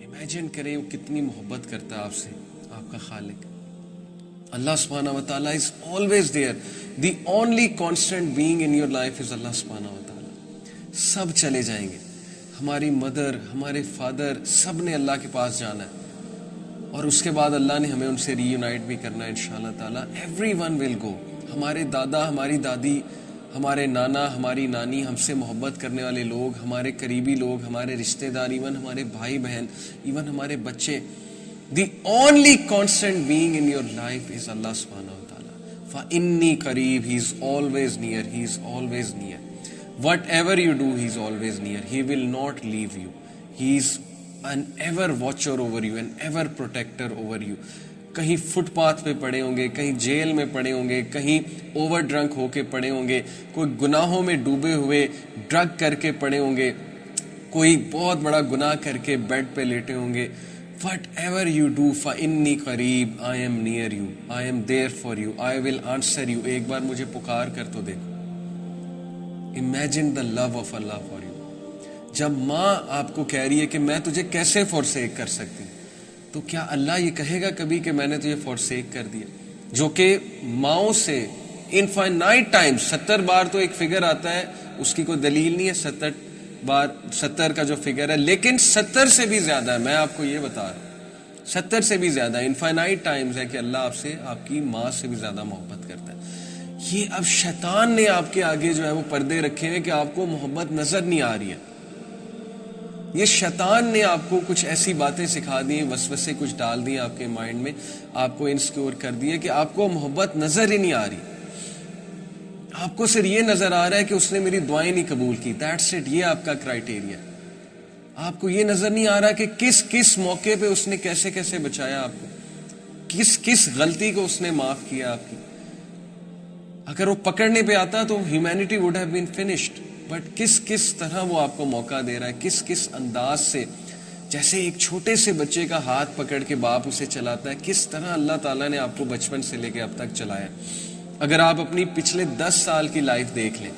Imagine کریں وہ کتنی محبت کرتا ہے آپ سے، آپ کا خالق. اللہ سبحانہ و تعالیٰ is always there. The only constant being in your life is اللہ سبحانہ و تعالیٰ. سب چلے جائیں گے، ہماری مدر، ہمارے فادر، سب نے اللہ کے پاس جانا ہے، اور اس کے بعد اللہ نے ہمیں ان سے ری یونائٹ بھی کرنا ہے انشاءاللہ تعالیٰ. ایوری ون ول گو. ہمارے دادا، ہماری دادی، ہمارے نانا، ہماری نانی، ہم سے محبت کرنے والے لوگ، ہمارے قریبی لوگ، ہمارے رشتہ دار، ایون ہمارے بھائی بہن، ایون ہمارے بچے. The only constant being in your life is Allah subhanahu wa ta'ala. فَإِنِّي قَرِيب. He is always near. He is always near. Whatever you do, He is always near. He will not leave you. He is an ever watcher over you, an ever protector over you. کہیں fit path پہ پڑے ہوں گے، کہیں jail میں پڑے ہوں گے، کہیں اوور ڈرنک ہو کے پڑے ہوں گے، کوئی گناہوں میں ڈوبے ہوئے ڈرگ کر کے پڑے ہوں گے، کوئی بہت بڑا گناہ کر کے بیڈ پہ لیٹے ہوں گے. Whatever you do, فَإِنِّي قَرِيب. I am near you. I am there for you. I will answer you. ایک بار مجھے پکار کر تو دیکھو. Imagine the love of Allah for you. جب ماں آپ کو کہہ رہی ہے کہ میں تجھے کیسے forsake کر سکتی ہوں، تو کیا اللہ یہ کہے گا کبھی کہ میں نے تجھے forsake کر دیا؟ جو کہ ماؤں سے infinite times 70 بار تو ایک فگر آتا ہے، اس کی کوئی دلیل نہیں ہے 70 کا جو فگر ہے، لیکن 70 سے بھی زیادہ ہے. میں آپ کو یہ بتا رہا ہوں 70 سے بھی زیادہ انفائنائٹ ٹائمز ہے کہ اللہ آپ سے، آپ کی ماں سے بھی زیادہ محبت کرتا ہے. یہ اب شیطان نے آپ کے آگے جو ہے وہ پردے رکھے ہیں کہ آپ کو محبت نظر نہیں آ رہی ہے. یہ شیطان نے آپ کو کچھ ایسی باتیں سکھا دی ہیں، وسوسے کچھ ڈال دیے آپ کے مائنڈ میں، آپ کو انسیکیور کر دیے کہ آپ کو محبت نظر ہی نہیں آ رہی. آپ کو صرف یہ نظر آ رہا ہے کہ اس نے میری دعائیں نہیں قبول کی. That's it. یہ آپ کا کرائٹیریا. آپ کو یہ نظر نہیں آ رہا کہ کس کس موقع پہ اس نے کیسے کیسے بچایا آپ کو، کس کس غلطی کو اس نے معاف کیا آپ کی. اگر وہ پکڑنے پہ آتا تو humanity would have been finished. But کس کس طرح وہ آپ کو موقع دے رہا ہے، کس کس انداز سے. جیسے ایک چھوٹے سے بچے کا ہاتھ پکڑ کے باپ اسے چلاتا ہے، کس طرح اللہ تعالیٰ نے آپ کو بچپن سے لے کے اب تک چلایا. اگر آپ اپنی پچھلے 10 سال کی لائف دیکھ لیں،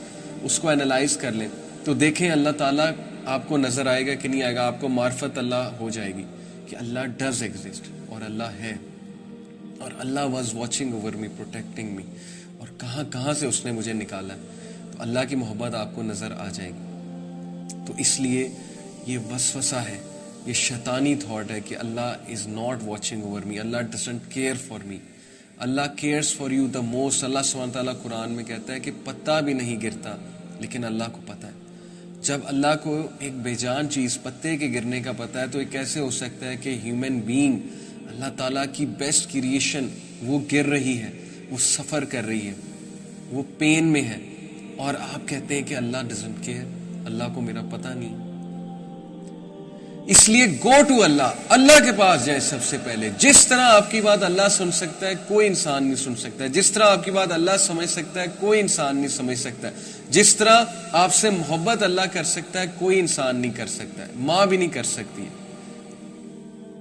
اس کو انالائز کر لیں، تو دیکھیں اللہ تعالیٰ آپ کو نظر آئے گا کہ نہیں آئے گا. آپ کو معرفت اللہ ہو جائے گی کہ اللہ ڈز ایگزسٹ، اور اللہ ہے، اور Allah was watching over me, protecting me, اور کہاں کہاں سے اس نے مجھے نکالا. تو اللہ کی محبت آپ کو نظر آ جائے گی. تو اس لیے یہ وسوسہ ہے، یہ شیطانی تھاٹ ہے کہ Allah is not watching over me, Allah doesn't care for me. Allah cares for you the most. Allah سبحانہ تعالیٰ قرآن میں کہتا ہے کہ پتا بھی نہیں گرتا لیکن اللہ کو پتہ ہے. جب اللہ کو ایک بے جان چیز پتے کے گرنے کا پتہ ہے تو یہ کیسے ہو سکتا ہے کہ ہیومن بینگ، اللہ تعالیٰ کی بیسٹ کریشن، وہ گر رہی ہے، وہ سفر کر رہی ہے، وہ پین میں ہے، اور آپ کہتے ہیں کہ اللہ ڈزنٹ کیئر، اللہ کو میرا پتہ نہیں. اس لیے گو ٹو اللہ، اللہ کے پاس جائیں سب سے پہلے. جس طرح آپ کی بات اللہ سن سکتا ہے کوئی انسان نہیں سن سکتا ہے. جس طرح آپ کی بات اللہ سمجھ سکتا ہے کوئی انسان نہیں سمجھ سکتا ہے. جس طرح آپ سے محبت اللہ کر سکتا ہے کوئی انسان نہیں کر سکتا ہے، ماں بھی نہیں کر سکتی ہے.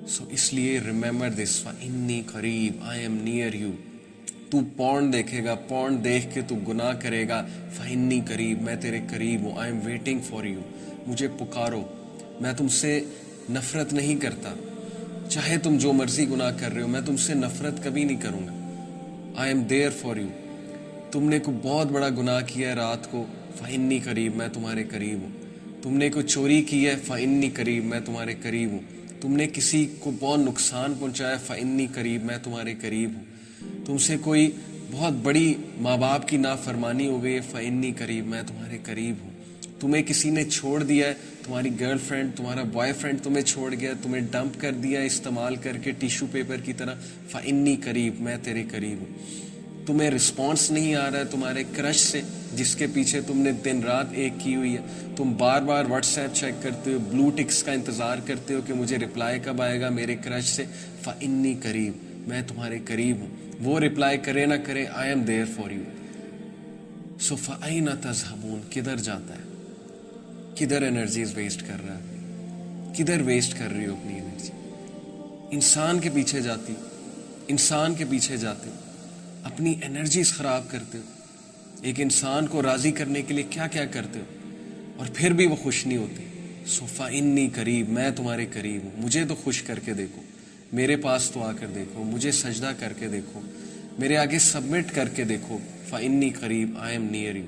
سو اس لیے ریممبر دس، فَإِنِّي قَرِيب. I am near you. تو پورن دیکھے گا، پورن دیکھ کے تو گناہ کرے گا، فَإِنِّي قَرِيب. میں تیرے قریب ہوں. I am waiting for you. مجھے پکارو، میں تم سے نفرت نہیں کرتا. چاہے تم جو مرضی گناہ کر رہے ہو، میں تم سے نفرت کبھی نہیں کروں گا. I am there for you. تم نے کوئی بہت بڑا گناہ کیا ہے رات کو، فَإِنِّي قَرِيب. میں تمہارے قریب ہوں. تم نے کوئی چوری کی ہے، فَإِنِّي قَرِيب. میں تمہارے قریب ہوں. تم نے کسی کو بہت نقصان پہنچایا، فَإِنِّي قَرِيب. میں تمہارے قریب ہوں. تم سے کوئی بہت بڑی ماں باپ کی نافرمانی ہو گئی ہے، فَإِنِّي قَرِيب. میں تمہارے قریب ہوں. تمہیں کسی نے چھوڑ دیا ہے، تمہاری گرل فرینڈ، تمہارا بوائے فرینڈ تمہیں چھوڑ گیا، تمہیں ڈمپ کر دیا استعمال کر کے ٹیشو پیپر کی طرح، فَإِنِّي قَرِيب. میں تیرے قریب ہوں. تمہیں رسپانس نہیں آ رہا ہے تمہارے کرش سے، جس کے پیچھے تم نے دن رات ایک کی ہوئی ہے. تم بار بار واٹس ایپ چیک کرتے ہو، بلو ٹکس کا انتظار کرتے ہو کہ مجھے رپلائی کب آئے گا میرے کرش سے. فَإِنِّي قَرِيب. میں تمہارے قریب ہوں. وہ رپلائی کرے نہ کرے، I am there for you. سو فَأَيْنَ تَذْهَبُونَ. کدھر جاتا ہے، کدھر انرجیز ویسٹ کر رہا ہے، کدھر ویسٹ کر رہی ہو اپنی انرجی. انسان کے پیچھے جاتی، انسان کے پیچھے جاتے، اپنی انرجیز خراب کرتے ہو. ایک انسان کو راضی کرنے کے لیے کیا کیا کرتے ہو، اور پھر بھی وہ خوش نہیں ہوتے. سو فإنی قریب، میں تمہارے قریب ہوں. مجھے تو خوش کر کے دیکھو، میرے پاس تو آ کر دیکھو، مجھے سجدہ کر کے دیکھو، میرے آگے سبمٹ کر کے دیکھو. فإنی قریب، آئی ایم نیئر یو.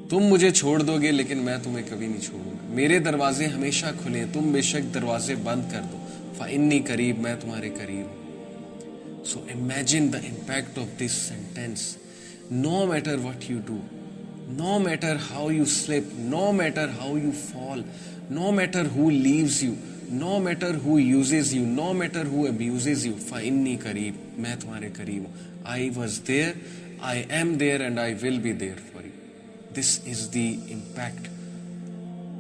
تم مجھے چھوڑ دو گے لیکن میں تمہیں کبھی نہیں چھوڑوں گا. میرے دروازے ہمیشہ کھلے ہیں، تم بے شک دروازے بند کر دو. فإنی قریب، میں تمہارے قریب ہوں. So imagine the impact of this sentence. No matter what you do, no matter how you slip, no matter how you fall, no matter who leaves you, no matter who uses you, no matter who abuses you, فإنی قریب، میں تمہارے قریب ہوں. I was there, I am there, and I will be there for you. This is the impact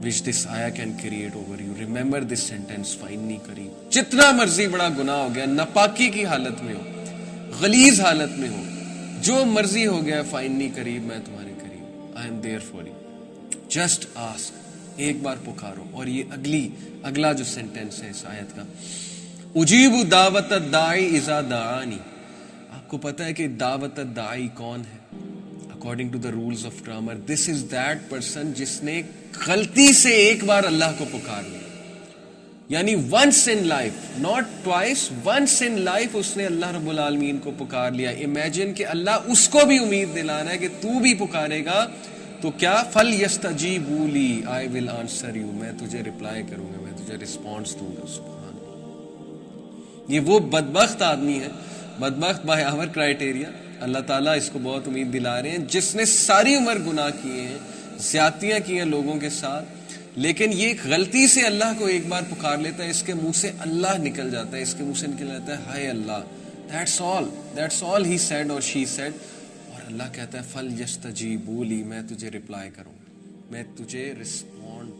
which this ayah can create over you. Remember this sentence, فإنی قریب. جتنا مرضی بڑا گناہ ہو گیا، ناپاکی کی حالت میں ہو، غلیظ حالت میں ہو، جو مرضی ہو گیا، فإنی قریب، میں تمہارے قریب. I am there for you. Just ask. ایک بار پکارو. اور یہ اگلا جو سینٹینس ہے اس آیت کا، اجیب دعوت الداعی اذا دعانی. آپ کو پتا ہے کہ دعوت الداعی کون ہے؟ According to the rules of grammar, this is that person جس نے غلطی سے ایک بار اللہ کو پکار لیا. یعنی once in life, not twice, once in life اس نے اللہ رب العالمین کو پکار لیا. Imagine کہ اللہ اس کو بھی امید دلانا ہے کہ تو بھی پکارے گا تو کیا، فَلْيَسْتَجِيبُوا لِي, I will answer you. میں تجھے رپلائی کروں گا، میں تجھے رسپانس دوں گا. سبحان اللہ. یہ وہ بدبخت آدمی ہے، بدبخت بائی آور کرائٹیریا. اللہ تعالیٰ اس کو بہت امید دلا رہے ہیں جس نے ساری عمر گناہ کیے ہیں، زیادتیاں کی ہیں لوگوں کے ساتھ، لیکن یہ غلطی سے اللہ کو ایک بار پکار لیتا ہے، اس کے منہ سے اللہ نکل جاتا ہے، اس کے منہ سے نکل جاتا ہے ہائے اللہ. That's all he said or she said. اور اللہ کہتا ہے فَلْيَسْتَجِيبُوا لِي, میں تجھے رپلائی کروں گا، میں تجھے رسپونڈ